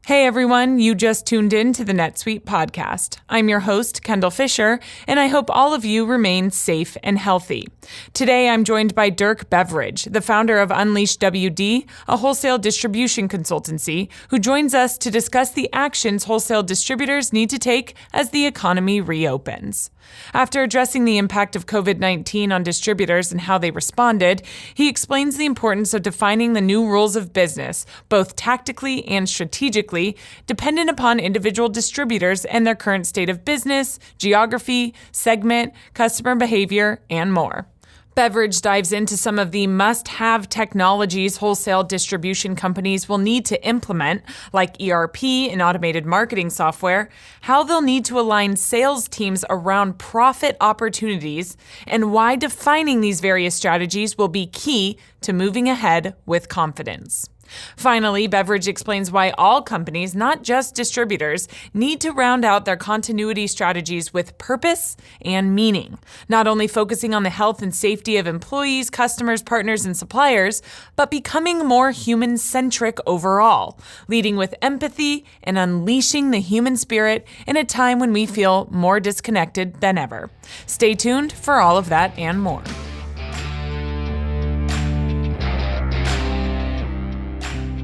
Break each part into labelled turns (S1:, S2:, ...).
S1: Hey everyone, you just tuned in to the NetSuite Podcast. I'm your host, Kendall Fisher, and I hope all of you remain safe and healthy. Today I'm joined by Dirk Beveridge, the founder of UnleashWD, a wholesale distribution consultancy, who joins us to discuss the actions wholesale distributors need to take as the economy reopens. After addressing the impact of COVID-19 on distributors and how they responded, he explains the importance of defining the new rules of business, both tactically and strategically, dependent upon individual distributors and their current state of business, geography, segment, customer behavior, and more. Beveridge dives into some of the must-have technologies wholesale distribution companies will need to implement, like ERP and automated marketing software, how they'll need to align sales teams around profit opportunities, and why defining these various strategies will be key to moving ahead with confidence. Finally, Beveridge explains why all companies, not just distributors, need to round out their continuity strategies with purpose and meaning, not only focusing on the health and safety of employees, customers, partners, and suppliers, but becoming more human-centric overall, leading with empathy and unleashing the human spirit in a time when we feel more disconnected than ever. Stay tuned for all of that and more.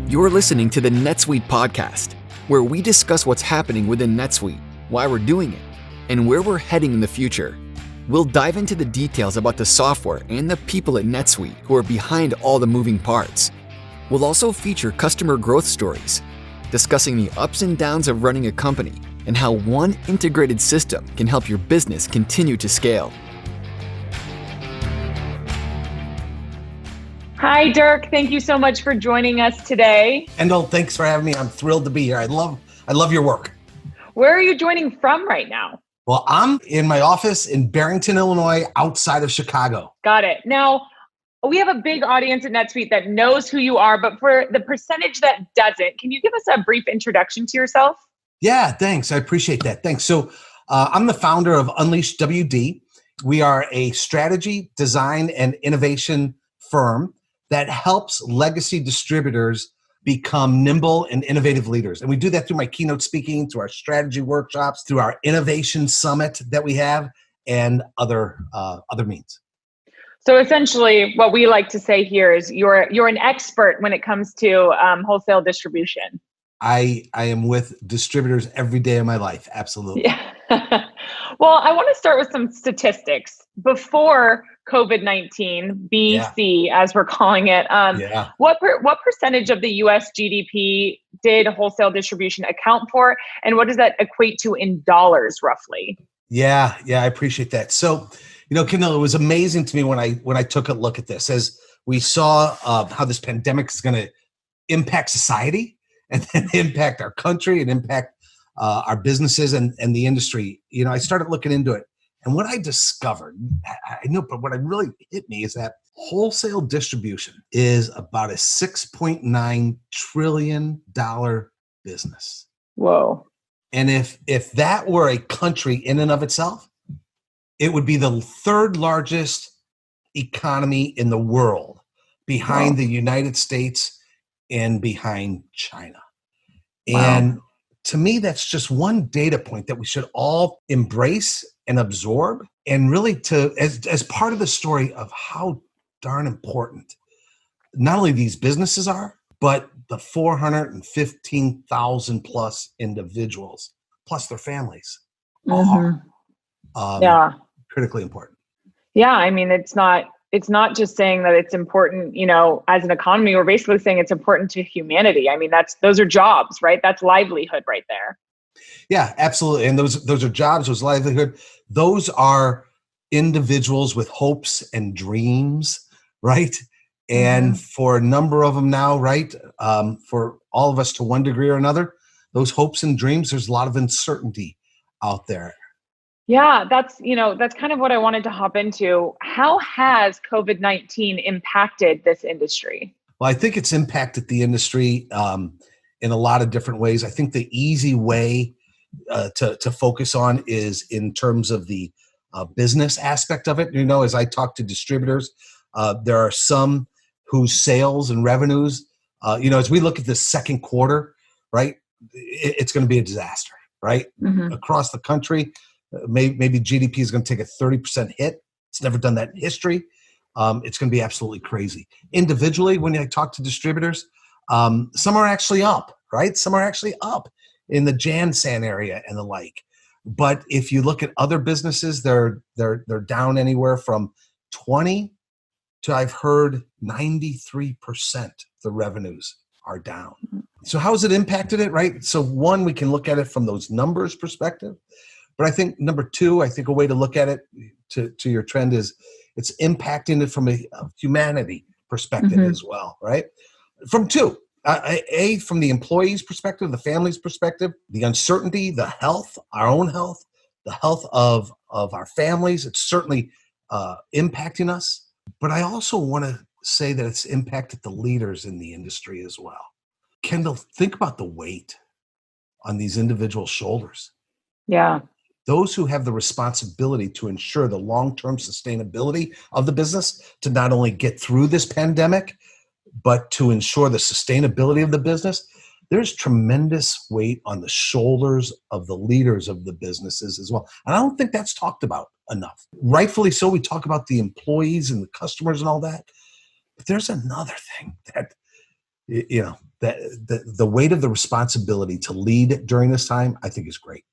S2: You're listening to the NetSuite Podcast, where we discuss what's happening within NetSuite, why we're doing it, and where we're heading in the future. We'll dive into the details about the software and the people at NetSuite who are behind all the moving parts. We'll also feature customer growth stories, discussing the ups and downs of running a company and how one integrated system can help your business continue to scale.
S1: Hi, Dirk. Thank you so much for joining us today.
S3: Kendall, thanks for having me. I'm thrilled to be here. I love your work.
S1: Where are you joining from right now?
S3: Well, I'm in my office in Barrington, Illinois, outside of Chicago.
S1: Got it. Now, we have a big audience at NetSuite that knows who you are, but for the percentage that doesn't, can you give us a brief introduction to yourself?
S3: Yeah, thanks. I appreciate that. Thanks. So I'm the founder of UnleashWD. We are a strategy, design, and innovation firm that helps legacy distributors become nimble and innovative leaders. And we do that through my keynote speaking, through our strategy workshops, through our innovation summit that we have, and other means.
S1: So essentially, what we like to say here is you're an expert when it comes to wholesale distribution.
S3: I am with distributors every day of my life. Absolutely.
S1: Yeah. Well, I want to start with some statistics. Before COVID-19, BC, as we're calling it, what percentage of the U.S. GDP did wholesale distribution account for, and what does that equate to in dollars, roughly?
S3: Yeah, I appreciate that. So, Kendall, it was amazing to me when I took a look at this, as we saw how this pandemic is going to impact society and then impact our country and impact our businesses and the industry. I started looking into it. And what I discovered, I know, but what really hit me is that wholesale distribution is about a $6.9 trillion business.
S1: Whoa.
S3: And if that were a country in and of itself, it would be the third largest economy in the world, behind the United States and behind China. And to me, that's just one data point that we should all embrace and absorb, and really as part of the story of how darn important not only these businesses are, but the 415,000 plus individuals, plus their families, are critically important.
S1: Yeah, I mean, it's not just saying that it's important, as an economy. We're basically saying it's important to humanity. I mean, those are jobs, right? That's livelihood right there.
S3: Yeah, absolutely. And those are jobs, those livelihood. Those are individuals with hopes and dreams, right? And for a number of them now, right, for all of us to one degree or another, those hopes and dreams, there's a lot of uncertainty out there.
S1: Yeah, that's kind of what I wanted to hop into. How has COVID-19 impacted this industry?
S3: Well, I think it's impacted the industry in a lot of different ways. I think the easy way to focus on is in terms of the business aspect of it. As I talk to distributors, there are some whose sales and revenues, as we look at the second quarter, right? it's going to be a disaster, right?
S1: Mm-hmm.
S3: Across the country, maybe GDP is going to take a 30% hit. It's never done that in history. It's going to be absolutely crazy. Individually, when I talk to distributors, some are actually up, right? Some are actually up in the Jan-San area and the like. But if you look at other businesses, they're down anywhere from 20 to, I've heard, 93% the revenues are down. So how has it impacted it, right? So one, we can look at it from those numbers perspective. But I think number two, I think a way to look at it to your trend is it's impacting it from a humanity perspective as well, right? From two, from the employee's perspective, the family's perspective, the uncertainty, the health, our own health, the health of our families. It's certainly impacting us. But I also want to say that it's impacted the leaders in the industry as well. Kendall, think about the weight on these individual shoulders.
S1: Yeah.
S3: Those who have the responsibility to ensure the long-term sustainability of the business, to not only get through this pandemic, but to ensure the sustainability of the business, there's tremendous weight on the shoulders of the leaders of the businesses as well. And I don't think that's talked about enough. Rightfully so, we talk about the employees and the customers and all that. But there's another thing that, that the weight of the responsibility to lead during this time, I think is great.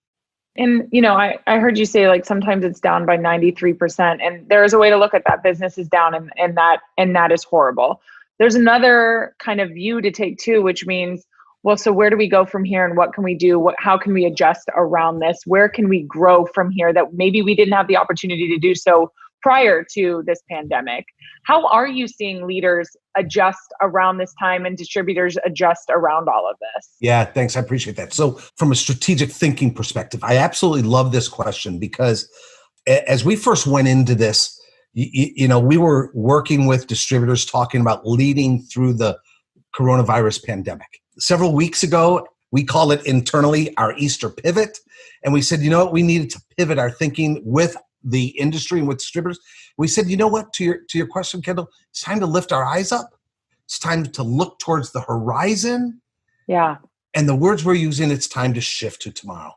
S1: And, I heard you say like sometimes it's down by 93%, and there is a way to look at that business is down and that is horrible. There's another kind of view to take too, which means, well, so where do we go from here and what can we do? How can we adjust around this? Where can we grow from here that maybe we didn't have the opportunity to do so prior to this pandemic? How are you seeing leaders adjust around this time and distributors adjust around all of this?
S3: Yeah, thanks. I appreciate that. So from a strategic thinking perspective, I absolutely love this question because as we first went into this, we were working with distributors talking about leading through the coronavirus pandemic. Several weeks ago, we call it internally our Easter pivot. And we said, we needed to pivot our thinking with the industry and with distributors. We said, to your question, Kendall, it's time to lift our eyes up. It's time to look towards the horizon.
S1: Yeah.
S3: And the words we're using, it's time to shift to tomorrow.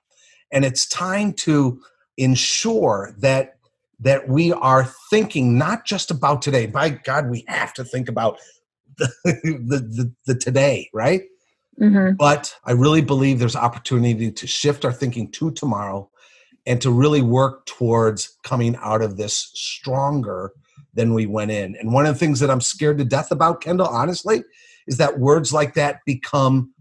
S3: And it's time to ensure that we are thinking not just about today. By God, we have to think about the today, right? Mm-hmm. But I really believe there's opportunity to shift our thinking to tomorrow and to really work towards coming out of this stronger than we went in. And one of the things that I'm scared to death about, Kendall, honestly, is that words like that become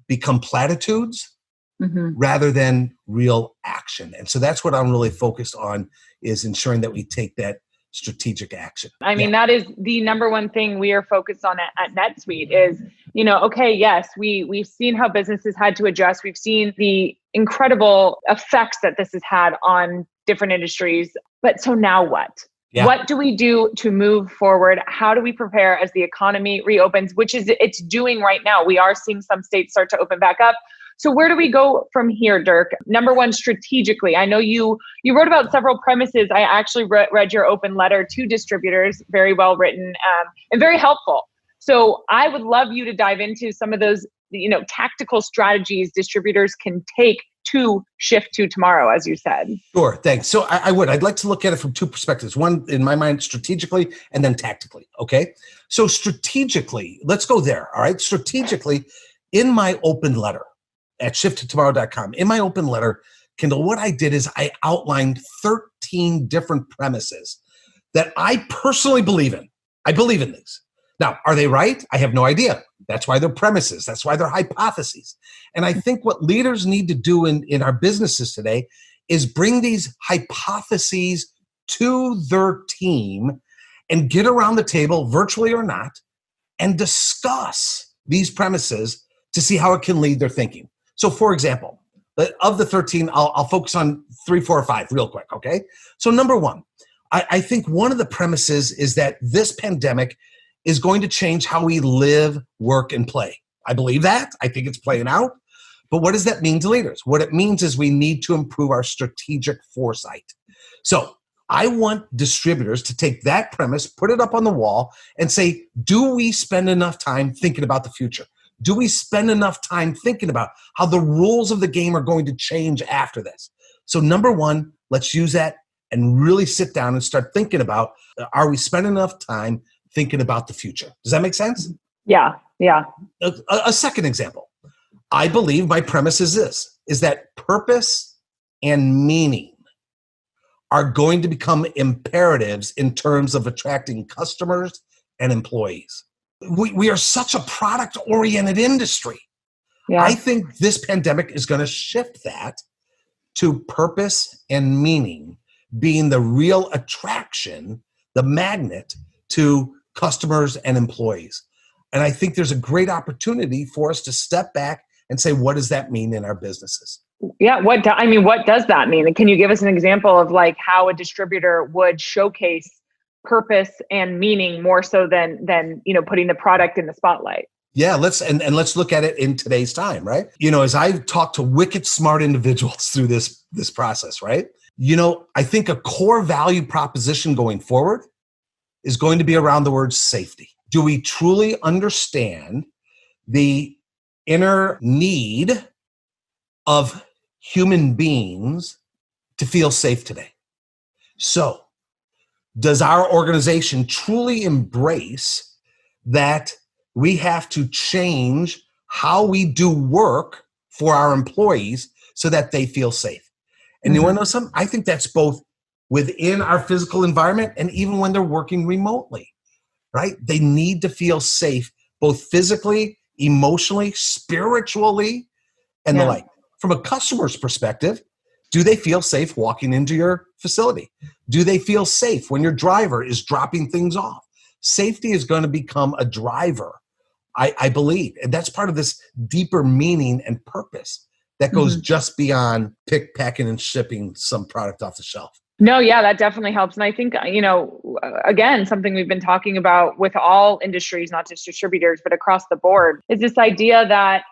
S3: platitudes rather than real action. And so that's what I'm really focused on, is ensuring that we take that strategic action.
S1: I mean, that is the number one thing we are focused on at NetSuite is, okay, yes, we've seen how businesses had to adjust. We've seen the incredible effects that this has had on different industries. But so now what? Yeah. What do we do to move forward? How do we prepare as the economy reopens, which is it's doing right now? We are seeing some states start to open back up. So where do we go from here, Dirk? Number one, strategically, I know you wrote about several premises. I actually read your open letter to distributors, very well written and very helpful. So I would love you to dive into some of those, tactical strategies distributors can take to shift to tomorrow, as you said.
S3: Sure, thanks. So I'd like to look at it from two perspectives. One, in my mind, strategically, and then tactically, okay? So strategically, let's go there, all right? Strategically, in my open letter, at shifttotomorrow.com. In my open letter, Kendall, what I did is I outlined 13 different premises that I personally believe in. I believe in these. Now, are they right? I have no idea. That's why they're premises. That's why they're hypotheses. And I think what leaders need to do in our businesses today is bring these hypotheses to their team and get around the table, virtually or not, and discuss these premises to see how it can lead their thinking. So, for example, of the 13, I'll focus on 3, 4, or 5 real quick, okay? So, number one, I think one of the premises is that this pandemic is going to change how we live, work, and play. I believe that. I think it's playing out. But what does that mean to leaders? What it means is we need to improve our strategic foresight. So, I want distributors to take that premise, put it up on the wall, and say, do we spend enough time thinking about the future? Do we spend enough time thinking about how the rules of the game are going to change after this? So number one, let's use that and really sit down and start thinking about, are we spending enough time thinking about the future? Does that make sense?
S4: Yeah.
S3: A second example. I believe my premise is this, is that purpose and meaning are going to become imperatives in terms of attracting customers and employees. We are such a product-oriented industry.
S4: Yeah.
S3: I think this pandemic is going to shift that to purpose and meaning being the real attraction, the magnet to customers and employees. And I think there's a great opportunity for us to step back and say, what does that mean in our businesses?
S4: Yeah. What does that mean? And can you give us an example of like how a distributor would showcase purpose and meaning more so than putting the product in the spotlight?
S3: Yeah, let's look at it in today's time, right? As I talk to wicked smart individuals through this process, right? I think a core value proposition going forward is going to be around the word safety. Do we truly understand the inner need of human beings to feel safe today? So, does our organization truly embrace that we have to change how we do work for our employees so that they feel safe? And you want to know something? I think that's both within our physical environment and even when they're working remotely, right? They need to feel safe, both physically, emotionally, spiritually, and the like. From a customer's perspective, do they feel safe walking into your facility? Do they feel safe when your driver is dropping things off? Safety is going to become a driver, I believe. And that's part of this deeper meaning and purpose that goes just beyond pick, packing, and shipping some product off the shelf.
S4: No, yeah, that definitely helps. And I think, again, something we've been talking about with all industries, not just distributors, but across the board, is this idea that,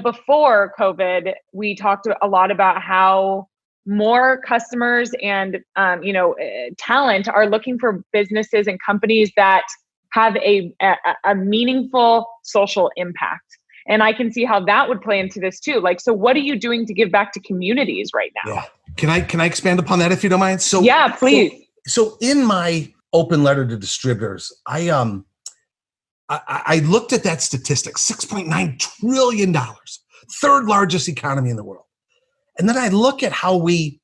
S4: before COVID, we talked a lot about how more customers and, talent are looking for businesses and companies that have a meaningful social impact. And I can see how that would play into this too. Like, so what are you doing to give back to communities right now?
S3: Yeah. Can I expand upon that if you don't mind? So
S4: yeah, please.
S3: So in my open letter to distributors, I looked at that statistic, $6.9 trillion, third largest economy in the world. And then I look at how we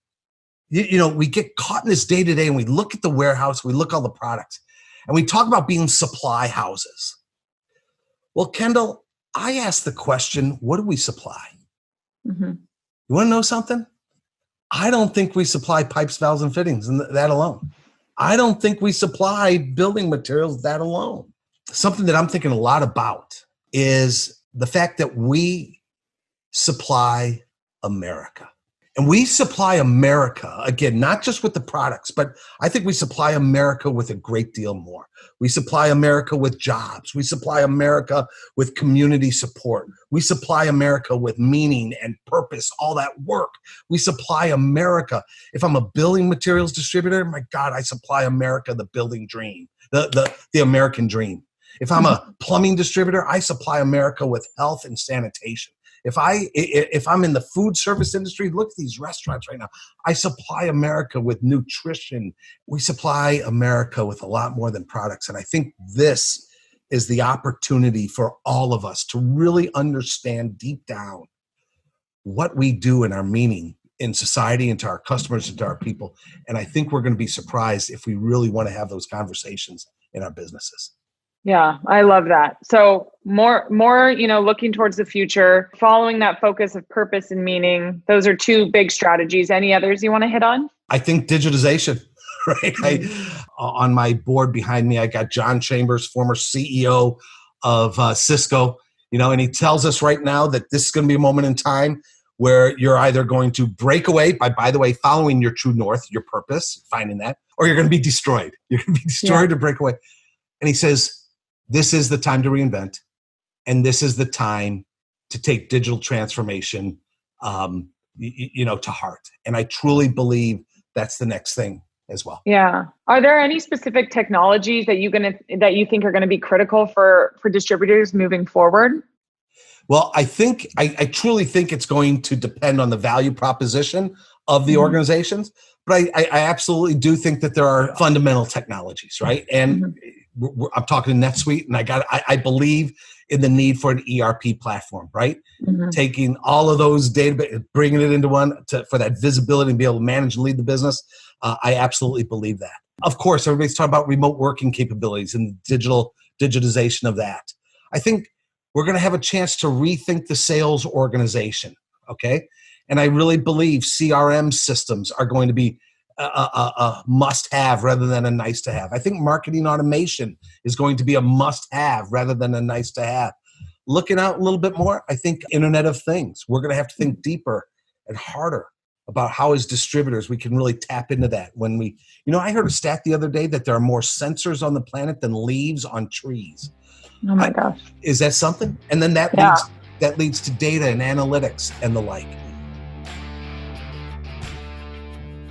S3: get caught in this day to day, and we look at the warehouse, we look at all the products, and we talk about being supply houses. Well, Kendall, I asked the question, what do we supply? You want to know something? I don't think we supply pipes, valves, and fittings, and that alone. I don't think we supply building materials that alone. Something that I'm thinking a lot about is the fact that we supply America. And we supply America, again, not just with the products, but I think we supply America with a great deal more. We supply America with jobs. We supply America with community support. We supply America with meaning and purpose, all that work. We supply America. If I'm a building materials distributor, my God, I supply America the building dream, the American dream. If I'm a plumbing distributor, I supply America with health and sanitation. If I'm in the food service industry, look at these restaurants right now. I supply America with nutrition. We supply America with a lot more than products. And I think this is the opportunity for all of us to really understand deep down what we do and our meaning in society and to our customers and to our people. And I think we're going to be surprised if we really want to have those conversations in our businesses.
S4: Yeah, I love that. So more, looking towards the future, following that focus of purpose and meaning. Those are two big strategies. Any others you want to hit on?
S3: I think digitization, right? On my board behind me, I got John Chambers, former CEO of Cisco, and he tells us right now that this is going to be a moment in time where you're either going to break away by the way, following your true north, your purpose, finding that, or you're going to be destroyed. You're going to be destroyed or break away. And he says, this is the time to reinvent, and this is the time to take digital transformation, to heart. And I truly believe that's the next thing as well.
S4: Yeah. Are there any specific technologies that you think are going to be critical for distributors moving forward?
S3: Well, I truly think it's going to depend on the value proposition of the organizations, but I absolutely do think that there are fundamental technologies, right? And I'm talking to NetSuite, and I believe in the need for an ERP platform, right? Taking all of those data, bringing it into one for that visibility and be able to manage and lead the business. I absolutely believe that. Of course, everybody's talking about remote working capabilities and digitization of that. I think we're going to have a chance to rethink the sales organization, okay? And I really believe CRM systems are going to be a must-have rather than a nice-to-have. I think marketing automation is going to be a must-have rather than a nice-to-have. Looking out a little bit more, I think Internet of Things. We're going to have to think deeper and harder about how as distributors we can really tap into that. When we, I heard a stat the other day that there are more sensors on the planet than leaves on trees.
S4: Oh my gosh.
S3: Is that something? And then that leads to data and analytics and the like.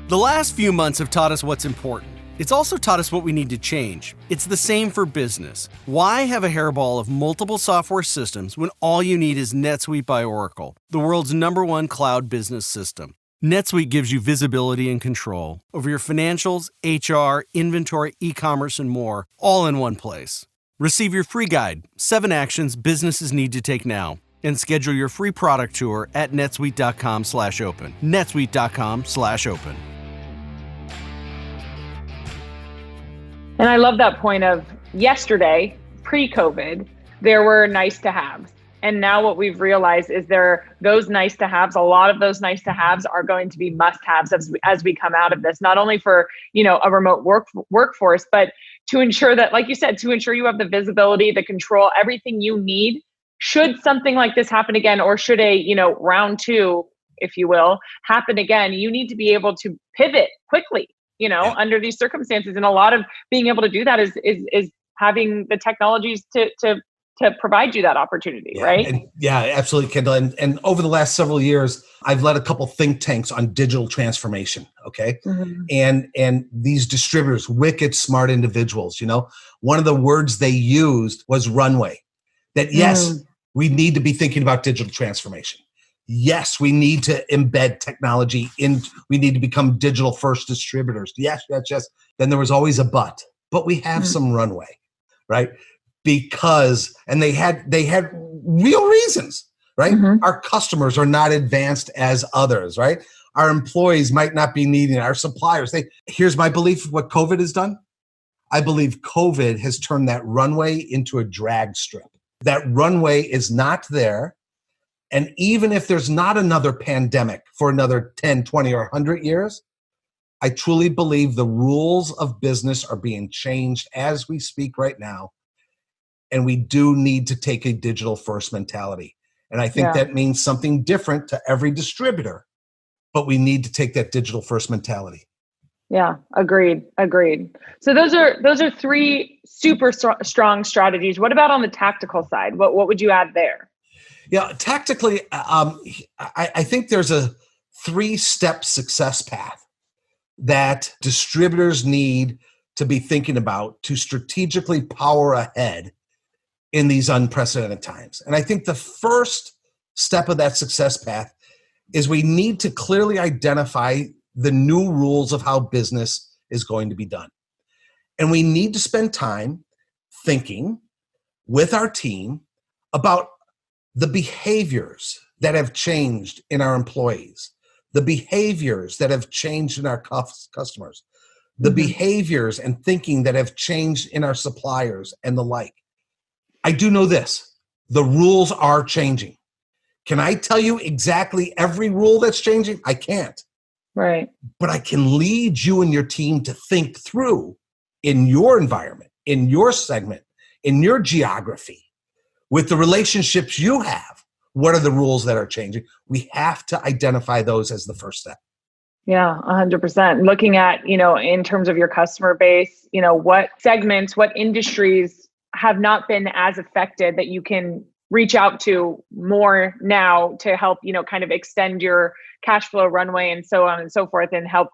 S5: The last few months have taught us what's important. It's also taught us what we need to change. It's the same for business. Why have a hairball of multiple software systems when all you need is NetSuite by Oracle, the world's #1 cloud business system? NetSuite gives you visibility and control over your financials, HR, inventory, e-commerce, and more, all in one place. Receive your free guide, 7 Actions Businesses Need to Take Now, and schedule your free product tour at netsuite.com/open. netsuite.com/open.
S4: And I love that point of yesterday, pre-COVID, there were nice to haves. And now what we've realized is those nice to haves, a lot of those nice to haves are going to be must haves as we come out of this, not only for, a remote workforce, but to ensure that, like you said, to ensure you have the visibility, the control, everything you need should something like this happen again, or should a, round 2, if you will, happen again, you need to be able to pivot quickly, under these circumstances. And a lot of being able to do that is having the technologies to provide you that opportunity, right?
S3: Absolutely, Kendall. And over the last several years, I've led a couple think tanks on digital transformation, okay? And these distributors, wicked smart individuals, one of the words they used was runway. That yes, we need to be thinking about digital transformation. Yes, we need to embed technology we need to become digital first distributors. Yes. Then there was always a but we have some runway, right? Because, and they had real reasons, right? Our customers are not advanced as others, right? Our employees might not be needing it. Our suppliers, here's my belief of what COVID has done. I believe COVID has turned that runway into a drag strip. That runway is not there. And even if there's not another pandemic for another 10, 20, or 100 years, I truly believe the rules of business are being changed as we speak right now. And we do need to take a digital first mentality. And I think that means something different to every distributor, but we need to take that digital first mentality.
S4: Yeah, agreed. So those are 3 super strong strategies. What about on the tactical side? What would you add there?
S3: Yeah, tactically, I think there's a 3-step success path that distributors need to be thinking about to strategically power ahead in these unprecedented times. And I think the first step of that success path is we need to clearly identify the new rules of how business is going to be done. And we need to spend time thinking with our team about the behaviors that have changed in our employees, the behaviors that have changed in our customers, the behaviors and thinking that have changed in our suppliers and the like. I do know this, the rules are changing. Can I tell you exactly every rule that's changing? I can't.
S4: Right.
S3: But I can lead you and your team to think through in your environment, in your segment, in your geography, with the relationships you have. What are the rules that are changing? We have to identify those as the first step.
S4: Yeah, 100%. Looking at, in terms of your customer base, what segments, what industries have not been as affected that you can reach out to more now to help, kind of extend your cash flow runway and so on and so forth, and help,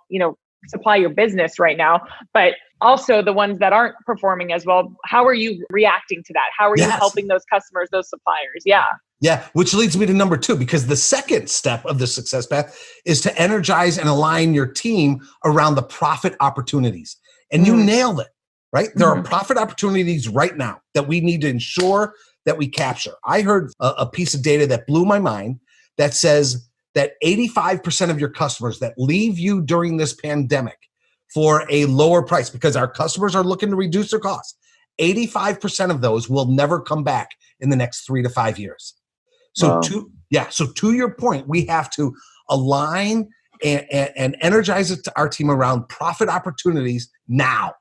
S4: supply your business right now, but also the ones that aren't performing as well. How are you reacting to that? How are you helping those customers, those suppliers? Yeah.
S3: Yeah, which leads me to number 2, because the second step of the success path is to energize and align your team around the profit opportunities. And you nailed it, right? There are profit opportunities right now that we need to ensure that we capture. I heard a piece of data that blew my mind that says that 85% of your customers that leave you during this pandemic for a lower price, because our customers are looking to reduce their costs, 85% of those will never come back in the next 3 to 5 years. So to your point, we have to align and energize it to our team around profit opportunities now,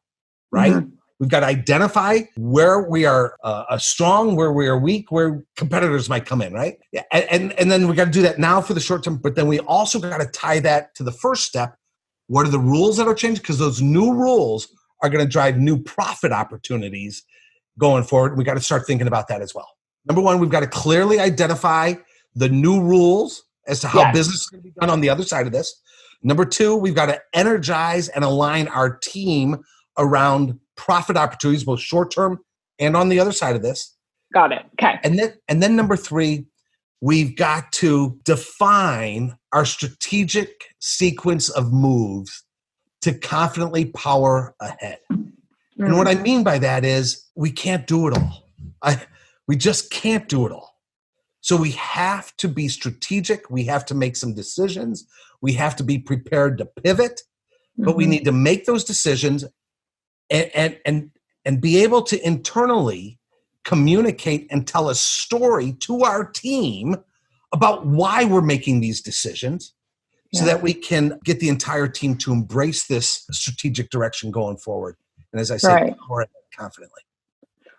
S3: right? We've got to identify where we are strong, where we are weak, where competitors might come in, right? Yeah, and then we got to do that now for the short term, but then we also got to tie that to the first step. What are the rules that are changing? Because those new rules are going to drive new profit opportunities going forward. We got to start thinking about that as well. Number 1, we've got to clearly identify the new rules as to how business is going to be done on the other side of this. Number 2, we've got to energize and align our team around profit opportunities, both short-term and on the other side of this.
S4: Got it. Okay.
S3: And then number 3, we've got to define our strategic sequence of moves to confidently power ahead. And what I mean by that is we can't do it all. We just can't do it all. So we have to be strategic. We have to make some decisions. We have to be prepared to pivot, but we need to make those decisions and be able to internally communicate and tell a story to our team about why we're making these decisions so that we can get the entire team to embrace this strategic direction going forward. And as I said, confidently.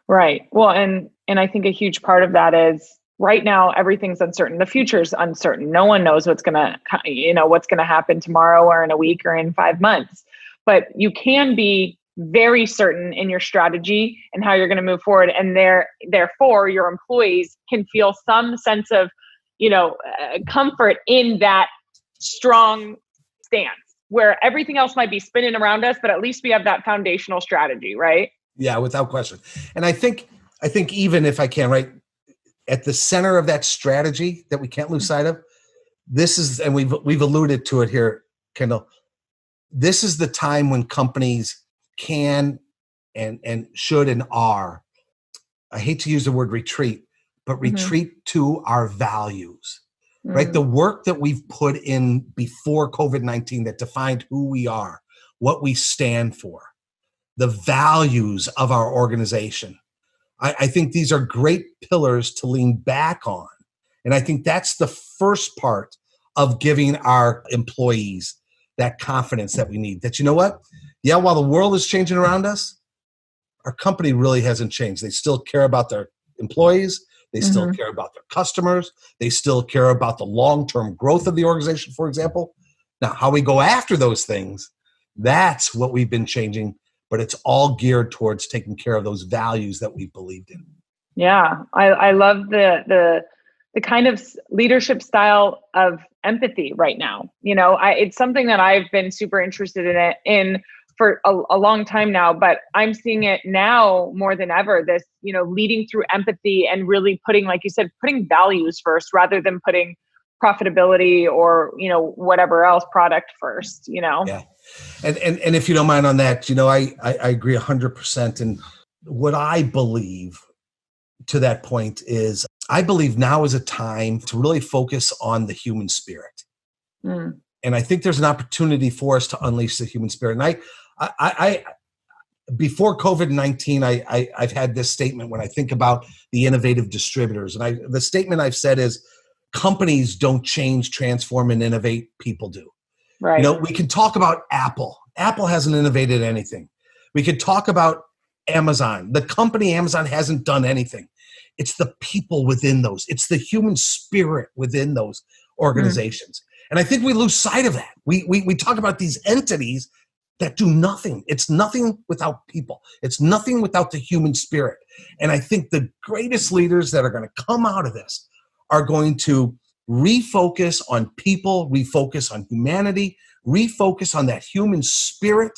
S4: Right. Well, and I think a huge part of that is right now, everything's uncertain. The future's uncertain. No one knows what's going to happen tomorrow or in a week or in 5 months, but you can be very certain in your strategy and how you're going to move forward. And therefore your employees can feel some sense of, comfort in that strong stance where everything else might be spinning around us, but at least we have that foundational strategy, right?
S3: Yeah, without question. And I think even if I can, right, at the center of that strategy that we can't lose sight of, this is, and we've alluded to it here, Kendall, this is the time when companies can and should and are, I hate to use the word retreat, but retreat to our values, right? The work that we've put in before COVID-19 that defined who we are, what we stand for, the values of our organization. I think these are great pillars to lean back on. And I think that's the first part of giving our employees that confidence that we need. That, you know what? Yeah, while the world is changing around us, our company really hasn't changed. They still care about their employees. They still care about their customers. They still care about the long-term growth of the organization, for example. Now, how we go after those things, that's what we've been changing, but it's all geared towards taking care of those values that we've believed in.
S4: Yeah, I love the kind of leadership style of empathy right now. It's something that I've been super interested in for a long time now, but I'm seeing it now more than ever, this, leading through empathy and really putting, like you said, putting values first rather than putting profitability or, whatever else product first,
S3: Yeah. And if you don't mind on that, I agree 100%. And what I believe to that point is I believe now is a time to really focus on the human spirit. And I think there's an opportunity for us to unleash the human spirit. And I before COVID-19, I've had this statement when I think about the innovative distributors. And the statement I've said is companies don't change, transform, and innovate. People do.
S4: Right.
S3: We can talk about Apple. Apple hasn't innovated anything. We could talk about Amazon. The company Amazon hasn't done anything. It's the people within those. It's the human spirit within those organizations. And I think we lose sight of that. We talk about these entities that do nothing. It's nothing without people. It's nothing without the human spirit. And I think the greatest leaders that are going to come out of this are going to refocus on people, refocus on humanity, refocus on that human spirit,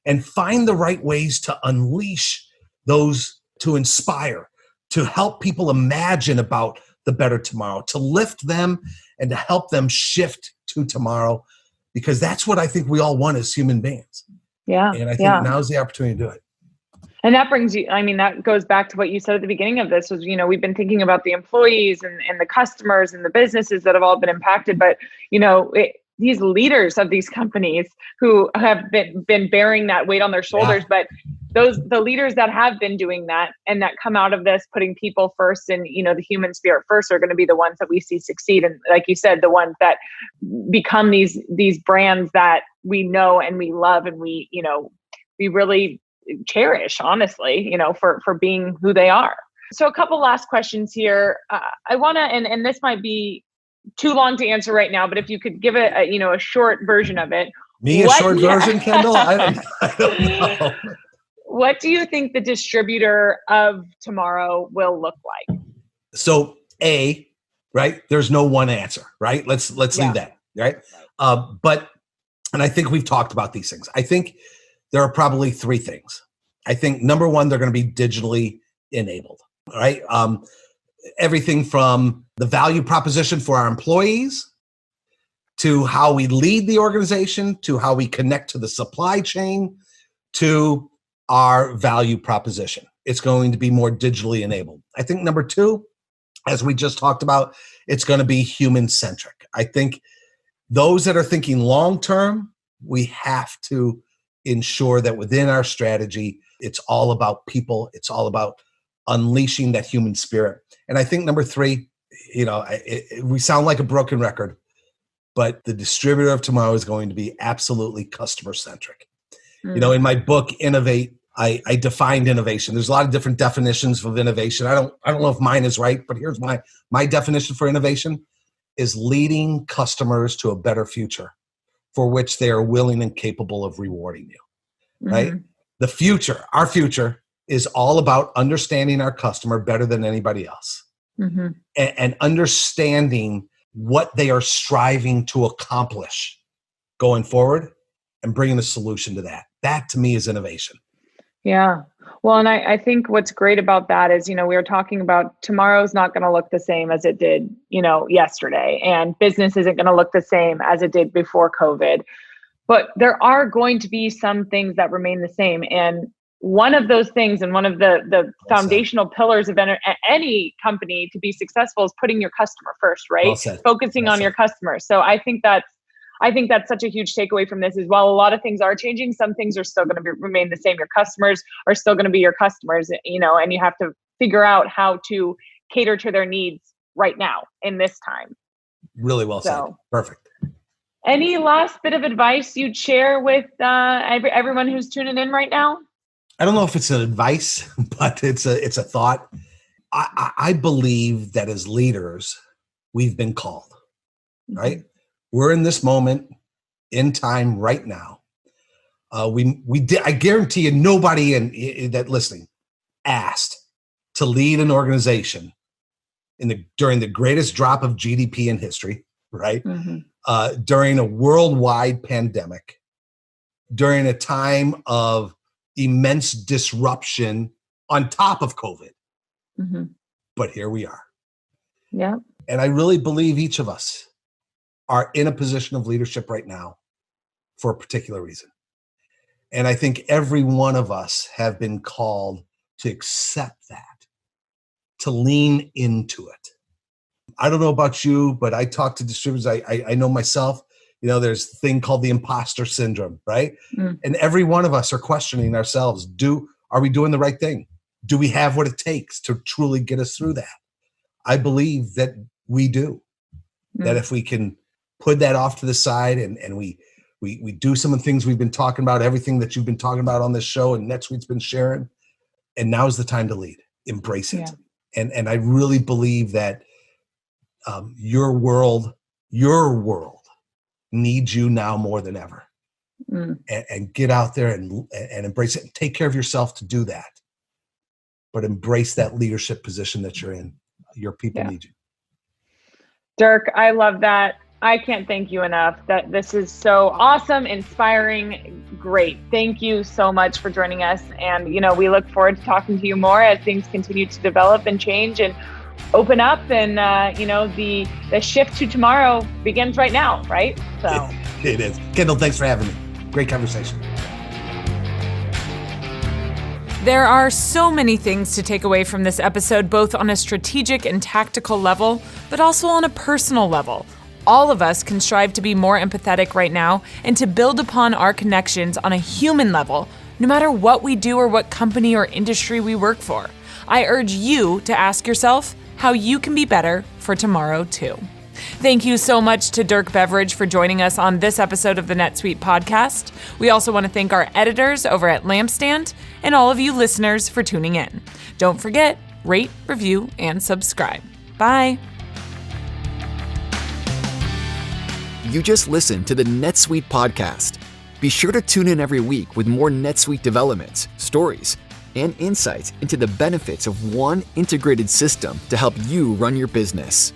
S3: and find the right ways to unleash those, to inspire, to help people imagine about the better tomorrow, to lift them and to help them shift to tomorrow, because that's what I think we all want as human beings.
S4: Yeah.
S3: And I think now's the opportunity to do it.
S4: And that brings you, I mean, that goes back to what you said at the beginning of this was, we've been thinking about the employees and the customers and the businesses that have all been impacted, but, these leaders of these companies who have been bearing that weight on their shoulders, but the leaders that have been doing that and that come out of this, putting people first and, the human spirit first, are going to be the ones that we see succeed. And like you said, the ones that become these brands that we know and we love and we really cherish, honestly, for being who they are. So a couple last questions here. I want to, and this might be too long to answer right now, but if you could give it a short version of it.
S3: Short version, Kendall? I don't know.
S4: What do you think the distributor of tomorrow will look like?
S3: So right? There's no one answer, right? Let's leave that, right? And I think we've talked about these things. I think there are probably three things. I think number one, they're going to be digitally enabled, right? Everything from the value proposition for our employees to how we lead the organization, to how we connect to the supply chain, to our value proposition. It's going to be more digitally enabled. I think number two, as we just talked about, it's going to be human-centric. I think those that are thinking long-term, we have to ensure that within our strategy, it's all about people. It's all about unleashing that human spirit. And I think number three, we sound like a broken record, but the distributor of tomorrow is going to be absolutely customer-centric. In my book, Innovate, I defined innovation. There's a lot of different definitions of innovation. I don't know if mine is right, but here's my definition for innovation is leading customers to a better future for which they are willing and capable of rewarding you, right? The future, our future, is all about understanding our customer better than anybody else and understanding what they are striving to accomplish going forward and bringing a solution to that. That, to me, is innovation.
S4: Yeah. Well, and I think what's great about that is, we were talking about tomorrow's not going to look the same as it did, yesterday, and business isn't going to look the same as it did before COVID. But there are going to be some things that remain the same. And one of those things, and one of the foundational pillars of any company to be successful, is putting your customer first, right? Focusing on your customers. So I think that's such a huge takeaway from this is, while a lot of things are changing, some things are still going to remain the same. Your customers are still going to be your customers, and you have to figure out how to cater to their needs right now in this time.
S3: Really well said. Perfect.
S4: Any last bit of advice you'd share with everyone who's tuning in right now?
S3: I don't know if it's an advice, but it's a thought. I believe that as leaders, we've been called, right? We're in this moment in time right now. I guarantee you, nobody that listening asked to lead an organization during the greatest drop of GDP in history, right? During a worldwide pandemic, during a time of immense disruption on top of COVID. But here we are.
S4: Yeah.
S3: And I really believe each of us are in a position of leadership right now for a particular reason. And I think every one of us have been called to accept that, to lean into it. I don't know about you, but I talk to distributors. I know myself, there's a thing called the imposter syndrome, right? And every one of us are questioning ourselves. Are we doing the right thing? Do we have what it takes to truly get us through that? I believe that we do. That if we can put that off to the side and we do some of the things we've been talking about, everything that you've been talking about on this show and NetSuite's been sharing, and now's the time to lead. Embrace it. Yeah. And I really believe that your world needs you now more than ever. And get out there and embrace it and take care of yourself to do that. But embrace that leadership position that you're in. Your people need you.
S4: Dirk, I love that. I can't thank you enough. That this is so awesome, inspiring, great. Thank you so much for joining us. And, we look forward to talking to you more as things continue to develop and change and open up. And, the shift to tomorrow begins right now, right? So
S3: it is. Kendall, thanks for having me. Great conversation.
S1: There are so many things to take away from this episode, both on a strategic and tactical level, but also on a personal level. All of us can strive to be more empathetic right now and to build upon our connections on a human level, no matter what we do or what company or industry we work for. I urge you to ask yourself how you can be better for tomorrow too. Thank you so much to Dirk Beveridge for joining us on this episode of the NetSuite Podcast. We also want to thank our editors over at Lampstand and all of you listeners for tuning in. Don't forget, rate, review, and subscribe. Bye.
S2: You just listened to the NetSuite Podcast. Be sure to tune in every week with more NetSuite developments, stories, and insights into the benefits of one integrated system to help you run your business.